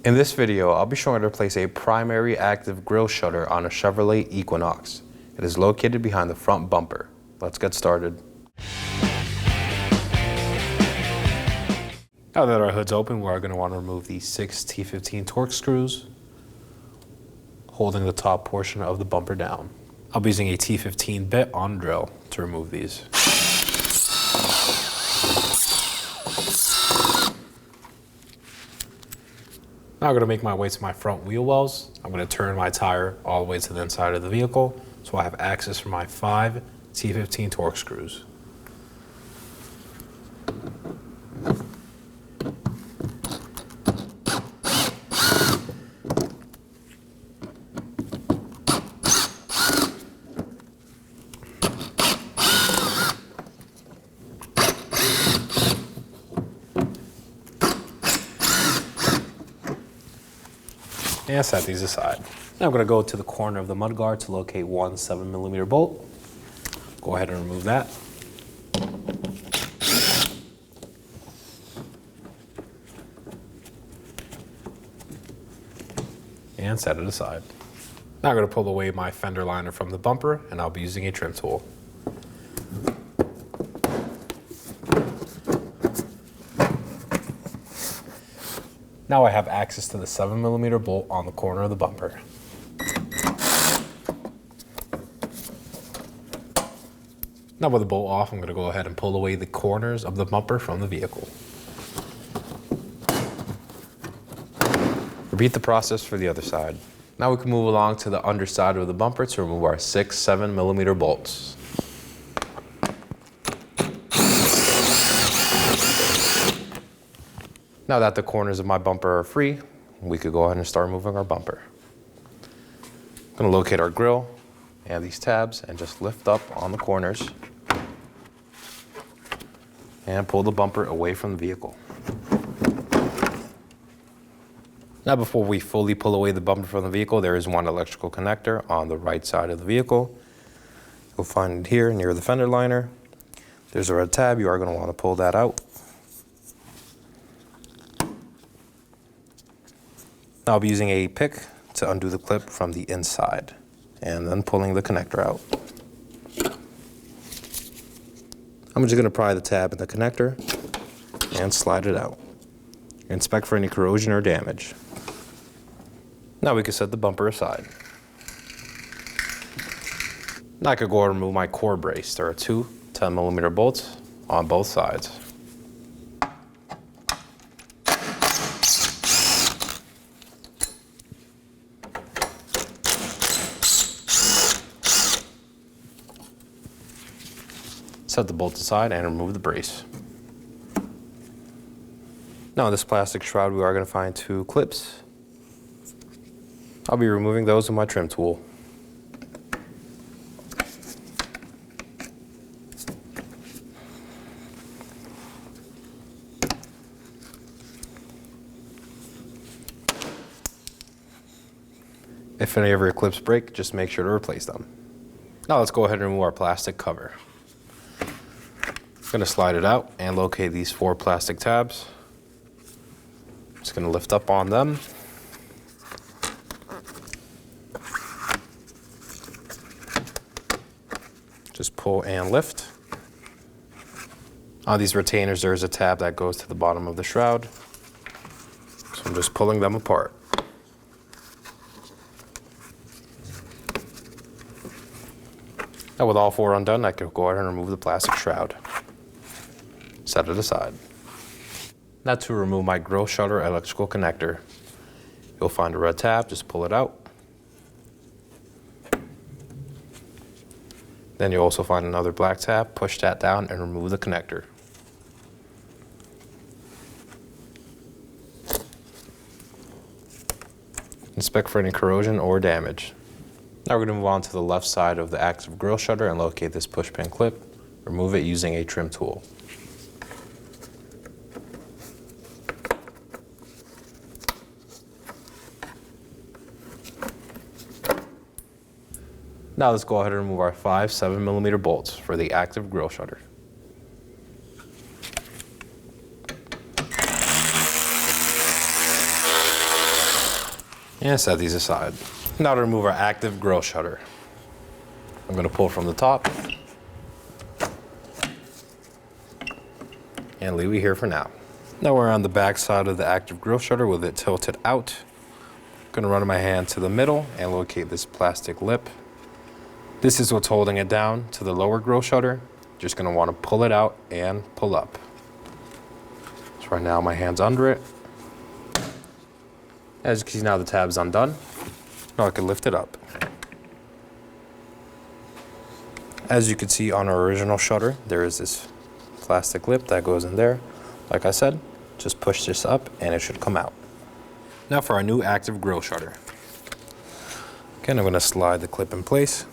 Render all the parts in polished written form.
In this video, I'll be showing how to place a primary active grille shutter on a Chevrolet Equinox. It is located behind the front bumper. Let's get started. Now that our hood's open, we're going to want to remove the 6 T15 Torx screws holding the top portion of the bumper down. I'll be using a T15 bit on drill to remove these. Now I'm going to make my way to my front wheel wells. I'm going to turn my tire all the way to the inside of the vehicle so I have access for my 5 T15 Torx screws. And set these aside. Now I'm going to go to the corner of the mudguard to locate one 7mm bolt. Go ahead and remove that. And set it aside. Now I'm going to pull away my fender liner from the bumper, and I'll be using a trim tool. Now I have access to the 7mm bolt on the corner of the bumper. Now with the bolt off, I'm going to go ahead and pull away the corners of the bumper from the vehicle. Repeat the process for the other side. Now we can move along to the underside of the bumper to remove our 6 7mm bolts. Now that the corners of my bumper are free, we could go ahead and start removing our bumper. I'm going to locate our grille and these tabs and just lift up on the corners and pull the bumper away from the vehicle. Now before we fully pull away the bumper from the vehicle, there is one electrical connector on the right side of the vehicle. You'll find it here near the fender liner. There's a red tab. You are going to want to pull that out. Now I'll be using a pick to undo the clip from the inside and then pulling the connector out. I'm just going to pry the tab in the connector and slide it out. Inspect for any corrosion or damage. Now we can set the bumper aside. Now I could go and remove my core brace. There are 2 10mm bolts on both sides. Set the bolts aside and remove the brace. Now in this plastic shroud, we are going to find 2 clips. I'll be removing those with my trim tool. If any of your clips break, just make sure to replace them. Now let's go ahead and remove our plastic cover. I'm going to slide it out and locate these 4 plastic tabs. Just going to lift up on them. Just pull and lift. On these retainers, there is a tab that goes to the bottom of the shroud. So I'm just pulling them apart. Now with all 4 undone, I can go ahead and remove the plastic shroud. Set it aside. Now to remove my grille shutter electrical connector. You'll find a red tab, just pull it out. Then you'll also find another black tab, push that down and remove the connector. Inspect for any corrosion or damage. Now we're going to move on to the left side of the active grille shutter and locate this push pin clip. Remove it using a trim tool. Now let's go ahead and remove our 5 7mm bolts for the active grille shutter. And set these aside. Now to remove our active grille shutter. I'm going to pull from the top and leave it here for now. Now we're on the back side of the active grille shutter with it tilted out. I'm going to run my hand to the middle and locate this plastic lip. This is what's holding it down to the lower grille shutter. Just going to want to pull it out and pull up. So right now my hand's under it. As you can see now the tab's undone. Now I can lift it up. As you can see on our original shutter, there is this plastic lip that goes in there. Like I said, just push this up and it should come out. Now for our new active grille shutter. Again, I'm going to slide the clip in place.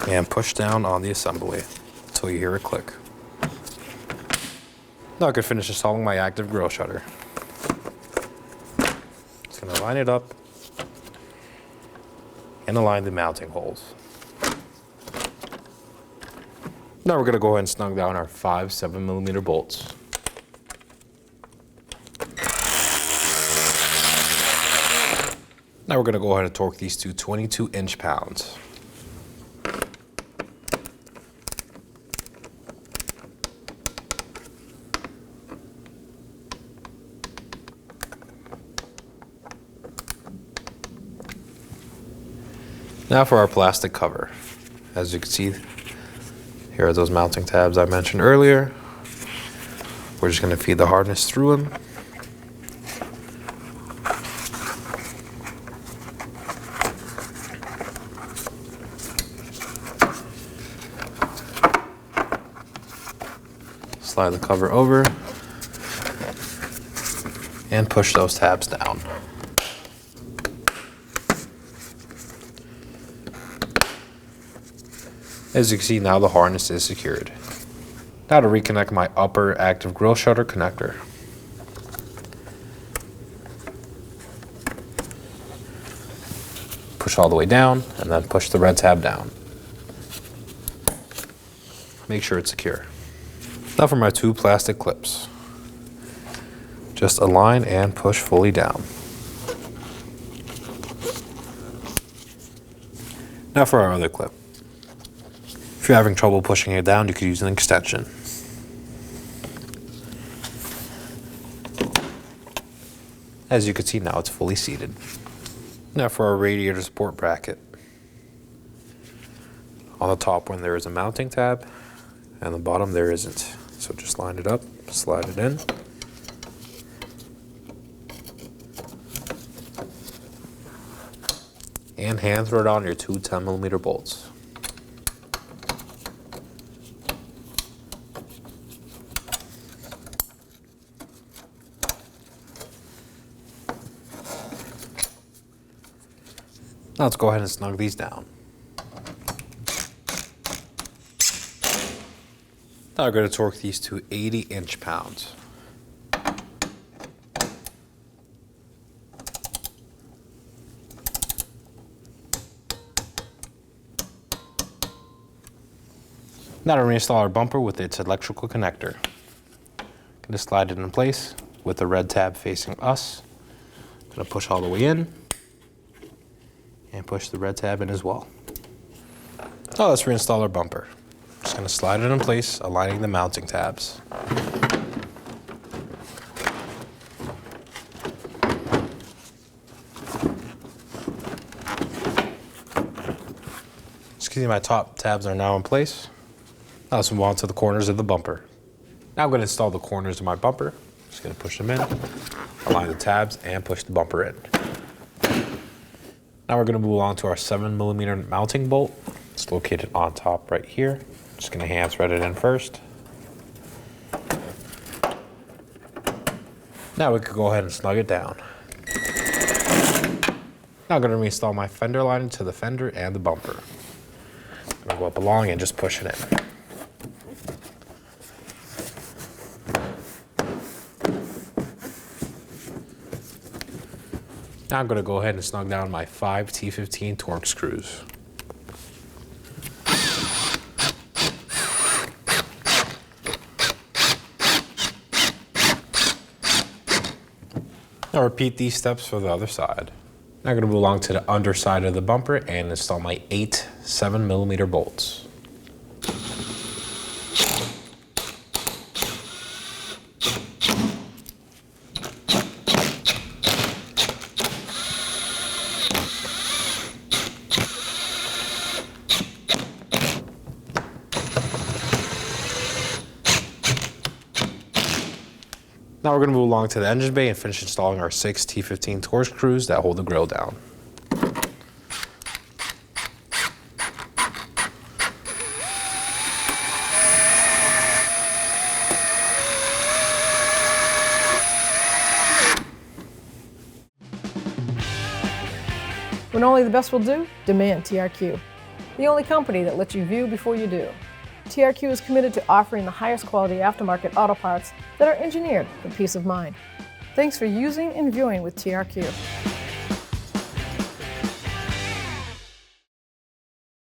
And push down on the assembly until you hear a click. Now I can finish installing my active grille shutter. Just going to line it up and align the mounting holes. Now we're going to go ahead and snug down our 5 7mm bolts. Now we're going to go ahead and torque these to 22 inch-pounds. Now for our plastic cover. As you can see, here are those mounting tabs I mentioned earlier. We're just going to feed the hardness through them. Slide the cover over and push those tabs down. As you can see, now the harness is secured. Now to reconnect my upper active grille shutter connector. Push all the way down and then push the red tab down. Make sure it's secure. Now for my 2 plastic clips. Just align and push fully down. Now for our other clip. If you're having trouble pushing it down, you could use an extension. As you can see now, it's fully seated. Now for our radiator support bracket. On the top one there is a mounting tab, and the bottom there isn't. So just line it up, slide it in. And hand thread on your 2 10mm bolts. Now let's go ahead and snug these down. Now we're going to torque these to 80 inch-pounds. Now to reinstall our bumper with its electrical connector. Going to slide it in place with the red tab facing us. Going to push all the way in. And push the red tab in as well. Now let's reinstall our bumper. Just going to slide it in place, aligning the mounting tabs. Excuse me, my top tabs are now in place. Now let's move on to the corners of the bumper. Now I'm going to install the corners of my bumper. Just going to push them in, align the tabs, and push the bumper in. Now we're going to move on to our 7mm mounting bolt. It's located on top right here. Just going to hand thread it in first. Now we could go ahead and snug it down. Now I'm going to reinstall my fender lining to the fender and the bumper. I'm going to go up along and just push it in. Now I'm going to go ahead and snug down my 5 T15 Torx screws. I'll repeat these steps for the other side. Now I'm going to move along to the underside of the bumper and install my 8 7mm bolts. Now we're going to move along to the engine bay and finish installing our 6 T15 Torx screws that hold the grille down. When only the best will do, demand TRQ. The only company that lets you view before you do. TRQ is committed to offering the highest quality aftermarket auto parts that are engineered for peace of mind. Thanks for using and viewing with TRQ.